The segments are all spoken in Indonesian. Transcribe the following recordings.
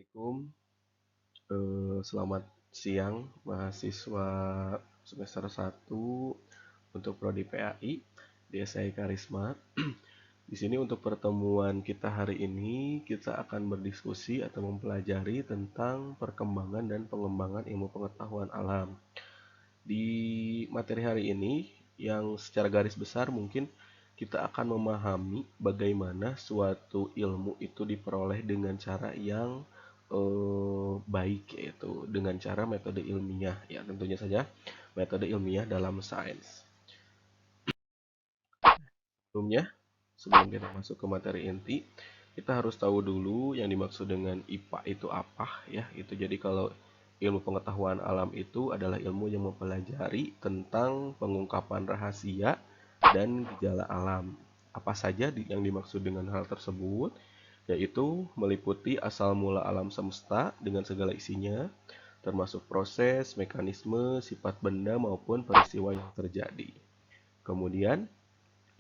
Assalamualaikum, selamat siang mahasiswa semester 1 untuk prodi PAI di SI Karisma. Di sini untuk pertemuan kita hari ini kita akan berdiskusi atau mempelajari tentang perkembangan dan pengembangan ilmu pengetahuan alam. Di materi hari ini yang secara garis besar mungkin kita akan memahami bagaimana suatu ilmu itu diperoleh dengan cara yang baik, yaitu dengan cara metode ilmiah, ya tentunya saja metode ilmiah dalam sains. Sebelum kita masuk ke materi inti, kita harus tahu dulu yang dimaksud dengan IPA itu apa, ya. Itu jadi kalau ilmu pengetahuan alam itu adalah ilmu yang mempelajari tentang pengungkapan rahasia dan gejala alam. Apa saja yang dimaksud dengan hal tersebut? Yaitu meliputi asal mula alam semesta dengan segala isinya, termasuk proses, mekanisme, sifat benda maupun peristiwa yang terjadi. Kemudian,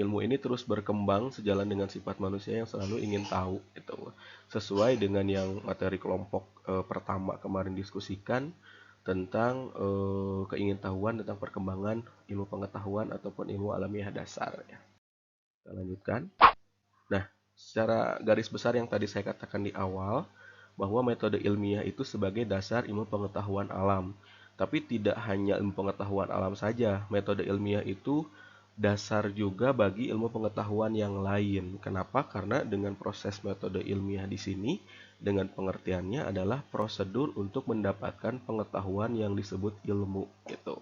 ilmu ini terus berkembang sejalan dengan sifat manusia yang selalu ingin tahu, gitu. Sesuai dengan yang materi kelompok pertama kemarin diskusikan tentang keingintahuan tentang perkembangan ilmu pengetahuan ataupun ilmu alamiah dasar, ya. Kita lanjutkan. Nah, secara garis besar yang tadi saya katakan di awal, bahwa metode ilmiah itu sebagai dasar ilmu pengetahuan alam. Tapi tidak hanya ilmu pengetahuan alam saja, metode ilmiah itu dasar juga bagi ilmu pengetahuan yang lain. Kenapa? Karena dengan proses metode ilmiah di sini, dengan pengertiannya adalah prosedur untuk mendapatkan pengetahuan yang disebut ilmu, gitu.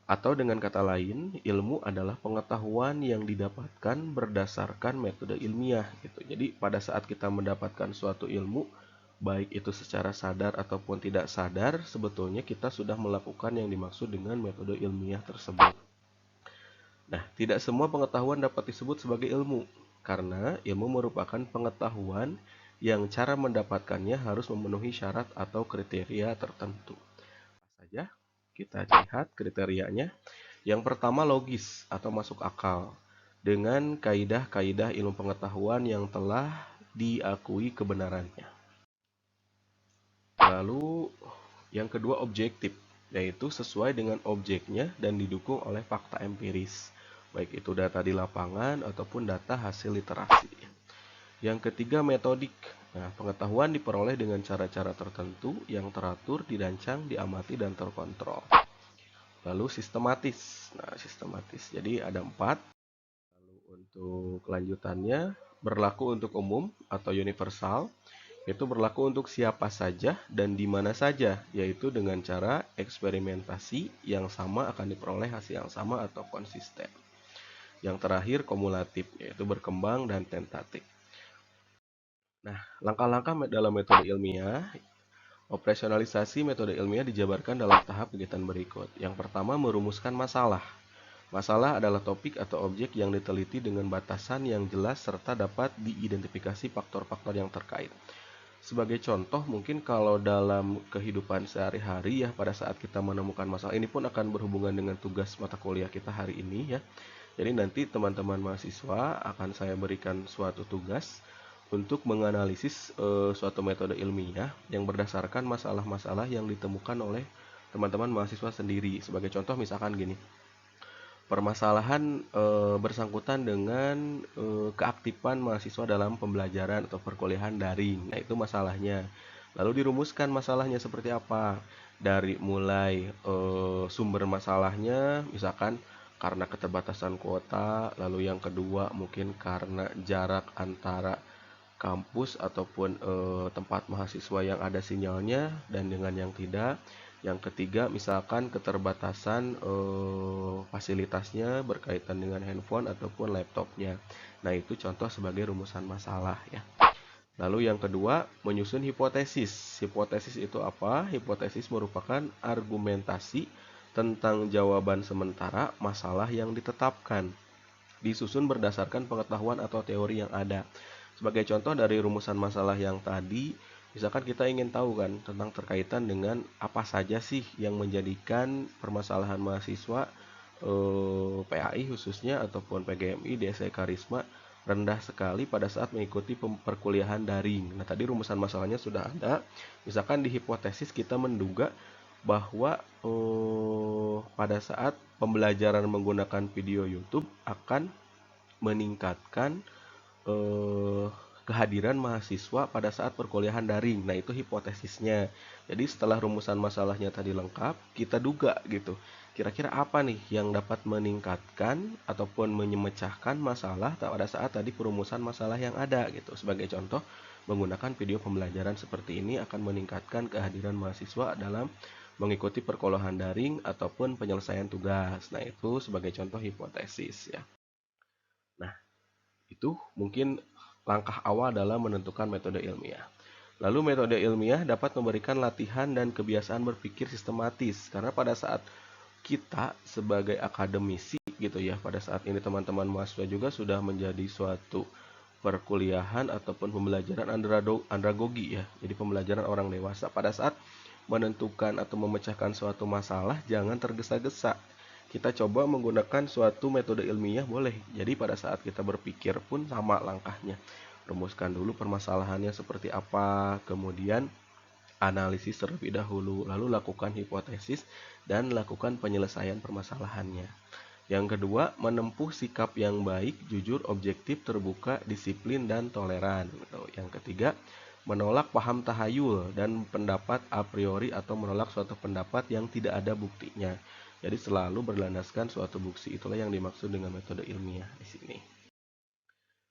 Atau dengan kata lain, ilmu adalah pengetahuan yang didapatkan berdasarkan metode ilmiah, gitu. Jadi pada saat kita mendapatkan suatu ilmu, baik itu secara sadar ataupun tidak sadar, sebetulnya kita sudah melakukan yang dimaksud dengan metode ilmiah tersebut. Nah, tidak semua pengetahuan dapat disebut sebagai ilmu, karena ilmu merupakan pengetahuan yang cara mendapatkannya harus memenuhi syarat atau kriteria tertentu. Apa saja? Kita lihat kriterianya. Yang pertama, logis atau masuk akal, dengan kaidah-kaidah ilmu pengetahuan yang telah diakui kebenarannya. Lalu, yang kedua, objektif, yaitu sesuai dengan objeknya dan didukung oleh fakta empiris, baik itu data di lapangan ataupun data hasil literasi. Yang ketiga, metodik. Nah, pengetahuan diperoleh dengan cara-cara tertentu yang teratur, dirancang, diamati, dan terkontrol. Lalu sistematis. Nah, sistematis. Jadi ada 4. Lalu untuk lanjutannya, berlaku untuk umum atau universal, yaitu berlaku untuk siapa saja dan di mana saja, yaitu dengan cara eksperimentasi yang sama akan diperoleh hasil yang sama atau konsisten. Yang terakhir, kumulatif, yaitu berkembang dan tentatif. Nah, langkah-langkah dalam metode ilmiah. Operasionalisasi metode ilmiah dijabarkan dalam tahap kegiatan berikut. Yang pertama, merumuskan masalah. Masalah adalah topik atau objek yang diteliti dengan batasan yang jelas serta dapat diidentifikasi faktor-faktor yang terkait. Sebagai contoh, mungkin kalau dalam kehidupan sehari-hari, ya, pada saat kita menemukan masalah ini pun akan berhubungan dengan tugas mata kuliah kita hari ini, ya. Jadi nanti teman-teman mahasiswa akan saya berikan suatu tugas untuk menganalisis suatu metode ilmiah yang berdasarkan masalah-masalah yang ditemukan oleh teman-teman mahasiswa sendiri. Sebagai contoh misalkan gini, permasalahan bersangkutan dengan keaktifan mahasiswa dalam pembelajaran atau perkuliahan daring. Nah, itu masalahnya. Lalu dirumuskan masalahnya seperti apa? Dari mulai sumber masalahnya, misalkan karena keterbatasan kuota, lalu yang kedua mungkin karena jarak antara kampus ataupun tempat mahasiswa yang ada sinyalnya dan dengan yang tidak. Yang ketiga, misalkan keterbatasan fasilitasnya berkaitan dengan handphone ataupun laptopnya. Nah, itu contoh sebagai rumusan masalah, ya. Lalu yang kedua, menyusun hipotesis. Hipotesis itu apa? Hipotesis merupakan argumentasi tentang jawaban sementara masalah yang ditetapkan, disusun berdasarkan pengetahuan atau teori yang ada. Sebagai contoh dari rumusan masalah yang tadi, misalkan kita ingin tahu kan tentang terkaitan dengan apa saja sih yang menjadikan permasalahan mahasiswa PAI khususnya ataupun PGMI di SI Karisma rendah sekali pada saat mengikuti perkuliahan daring. Nah, tadi rumusan masalahnya sudah ada. Misalkan di hipotesis kita menduga bahwa pada saat pembelajaran menggunakan video YouTube akan meningkatkan kehadiran mahasiswa pada saat perkuliahan daring. Nah, itu hipotesisnya. Jadi setelah rumusan masalahnya tadi lengkap, kita duga gitu. Kira-kira apa nih yang dapat meningkatkan ataupun memecahkan masalah pada saat tadi perumusan masalah yang ada gitu. Sebagai contoh, menggunakan video pembelajaran seperti ini akan meningkatkan kehadiran mahasiswa dalam mengikuti perkuliahan daring ataupun penyelesaian tugas. Nah, itu sebagai contoh hipotesis ya. Nah, itu mungkin langkah awal dalam menentukan metode ilmiah. Lalu metode ilmiah dapat memberikan latihan dan kebiasaan berpikir sistematis. Karena pada saat kita sebagai akademisi gitu ya, pada saat ini teman-teman mahasiswa juga sudah menjadi suatu perkuliahan ataupun pembelajaran andragogi ya. Jadi pembelajaran orang dewasa. Pada saat menentukan atau memecahkan suatu masalah, jangan tergesa-gesa. Kita coba menggunakan suatu metode ilmiah boleh. Jadi pada saat kita berpikir pun sama langkahnya. Rumuskan dulu permasalahannya seperti apa, kemudian analisis terlebih dahulu, lalu lakukan hipotesis dan lakukan penyelesaian permasalahannya. Yang kedua, menempuh sikap yang baik, jujur, objektif, terbuka, disiplin, dan toleran. Yang ketiga, menolak paham tahayul dan pendapat a priori atau menolak suatu pendapat yang tidak ada buktinya. Jadi selalu berlandaskan suatu bukti, itulah yang dimaksud dengan metode ilmiah di sini.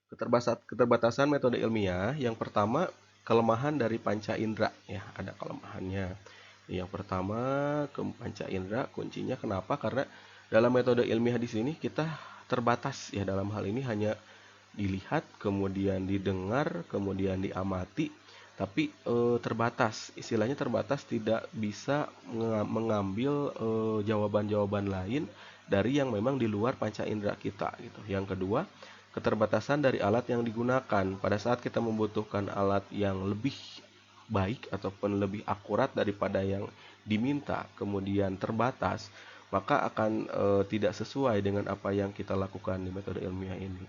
Keterbatasan metode ilmiah, yang pertama kelemahan dari panca indera ya, ada kelemahannya. Yang pertama ke panca indera kuncinya kenapa? Karena dalam metode ilmiah di sini kita terbatas ya, dalam hal ini hanya dilihat, kemudian didengar, kemudian diamati, tapi terbatas, istilahnya terbatas, tidak bisa mengambil jawaban-jawaban lain dari yang memang di luar panca indera kita gitu. Yang kedua, keterbatasan dari alat yang digunakan. Pada saat kita membutuhkan alat yang lebih baik ataupun lebih akurat daripada yang diminta, kemudian terbatas, maka akan tidak sesuai dengan apa yang kita lakukan di metode ilmiah ini.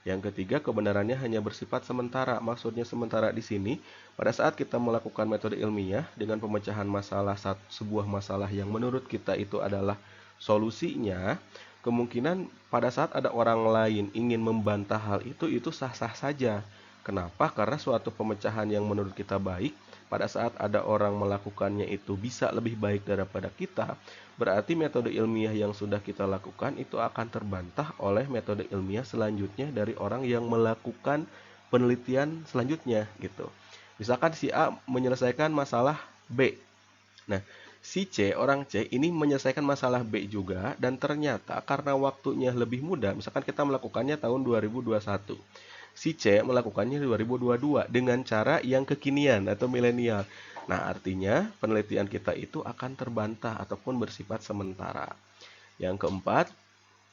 Yang ketiga, kebenarannya hanya bersifat sementara. Maksudnya sementara di sini, pada saat kita melakukan metode ilmiah dengan pemecahan masalah, sebuah masalah yang menurut kita itu adalah solusinya, kemungkinan pada saat ada orang lain ingin membantah hal itu sah-sah saja. Kenapa? Karena suatu pemecahan yang menurut kita baik, pada saat ada orang melakukannya itu bisa lebih baik daripada kita, berarti metode ilmiah yang sudah kita lakukan itu akan terbantah oleh metode ilmiah selanjutnya dari orang yang melakukan penelitian selanjutnya gitu. Misalkan si A menyelesaikan masalah B. Nah, si C, orang C ini menyelesaikan masalah B juga, dan ternyata karena waktunya lebih mudah, misalkan kita melakukannya tahun 2021. Si C melakukannya 2022 dengan cara yang kekinian atau milenial. Nah, artinya penelitian kita itu akan terbantah ataupun bersifat sementara. Yang keempat,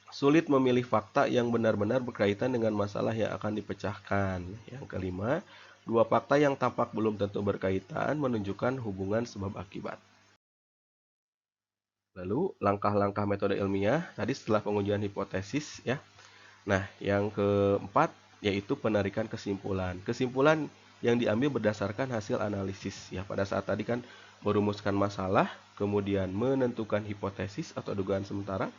sulit memilih fakta yang benar-benar berkaitan dengan masalah yang akan dipecahkan. Yang kelima, dua fakta yang tampak belum tentu berkaitan menunjukkan hubungan sebab akibat. Lalu, langkah-langkah metode ilmiah tadi setelah pengujian hipotesis ya. Nah, yang keempat yaitu penarikan kesimpulan. Kesimpulan yang diambil berdasarkan hasil analisis ya. Pada saat tadi kan merumuskan masalah, kemudian menentukan hipotesis atau dugaan sementara,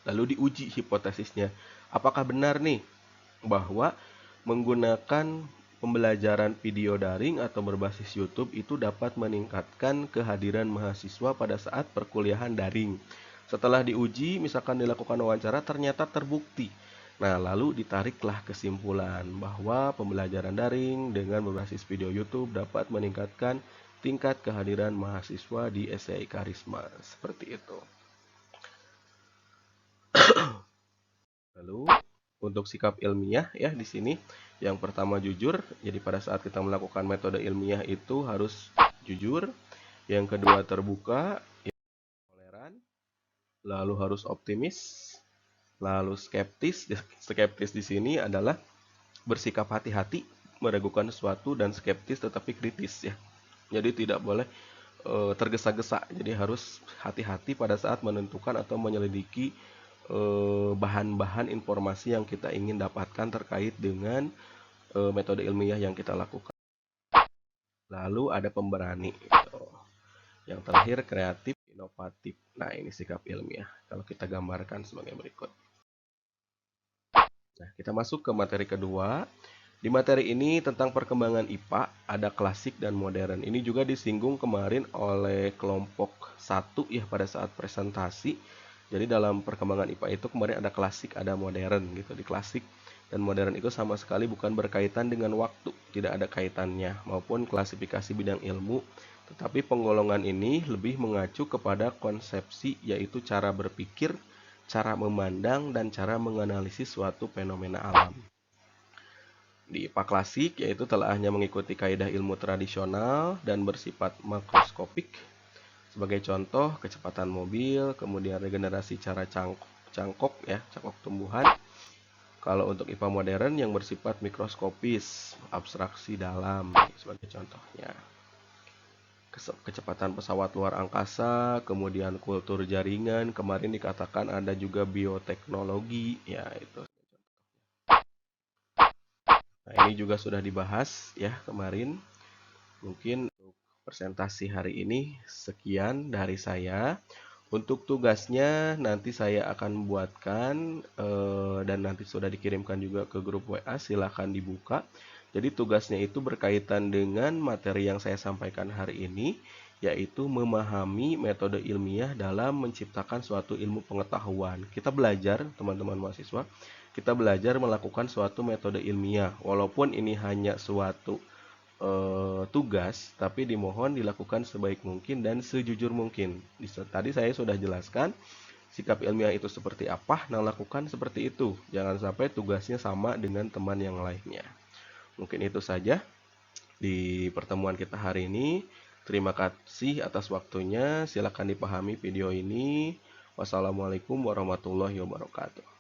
lalu diuji hipotesisnya. Apakah benar nih bahwa menggunakan pembelajaran video daring atau berbasis YouTube itu dapat meningkatkan kehadiran mahasiswa pada saat perkuliahan daring. Setelah diuji, misalkan dilakukan wawancara, ternyata terbukti. Nah, lalu ditariklah kesimpulan bahwa pembelajaran daring dengan berbasis video YouTube dapat meningkatkan tingkat kehadiran mahasiswa di SCI Karisma. Seperti itu. Lalu, untuk sikap ilmiah ya di sini, yang pertama jujur. Jadi pada saat kita melakukan metode ilmiah itu harus jujur. Yang kedua terbuka, toleran. Lalu harus optimis. Lalu skeptis. Skeptis di sini adalah bersikap hati-hati, meragukan sesuatu, dan skeptis tetapi kritis ya. Jadi tidak boleh tergesa-gesa. Jadi harus hati-hati pada saat menentukan atau menyelidiki bahan-bahan informasi yang kita ingin dapatkan terkait dengan metode ilmiah yang kita lakukan. Lalu ada pemberani gitu. Yang terakhir kreatif, inovatif. Nah, ini sikap ilmiah. Kalau kita gambarkan sebagai berikut. Nah, kita masuk ke materi kedua. Di materi ini tentang perkembangan IPA, ada klasik dan modern. Ini juga disinggung kemarin oleh kelompok 1 ya pada saat presentasi. Jadi dalam perkembangan IPA itu kemarin ada klasik, ada modern gitu. Di klasik dan modern itu sama sekali bukan berkaitan dengan waktu, tidak ada kaitannya maupun klasifikasi bidang ilmu. Tetapi penggolongan ini lebih mengacu kepada konsepsi yaitu cara berpikir, cara memandang, dan cara menganalisis suatu fenomena alam. Di IPA klasik yaitu telah hanya mengikuti kaidah ilmu tradisional dan bersifat makroskopik. Sebagai contoh, kecepatan mobil, kemudian regenerasi cara cangkok tumbuhan. Kalau untuk IPA modern yang bersifat mikroskopis, abstraksi dalam sebagai contohnya. Kecepatan pesawat luar angkasa, kemudian kultur jaringan, kemarin dikatakan ada juga bioteknologi, ya itu. Nah, ini juga sudah dibahas ya kemarin. Mungkin untuk presentasi hari ini sekian dari saya. Untuk tugasnya nanti saya akan buatkan dan nanti sudah dikirimkan juga ke grup WA, silahkan dibuka. Jadi tugasnya itu berkaitan dengan materi yang saya sampaikan hari ini, yaitu memahami metode ilmiah dalam menciptakan suatu ilmu pengetahuan. Kita belajar, teman-teman mahasiswa, kita belajar melakukan suatu metode ilmiah, walaupun ini hanya suatu tugas, tapi dimohon dilakukan sebaik mungkin dan sejujur mungkin. Tadi saya sudah jelaskan sikap ilmiah itu seperti apa, nah lakukan seperti itu. Jangan sampai tugasnya sama dengan teman yang lainnya. Mungkin itu saja di pertemuan kita hari ini. Terima kasih atas waktunya. Silakan dipahami video ini. Wassalamualaikum warahmatullahi wabarakatuh.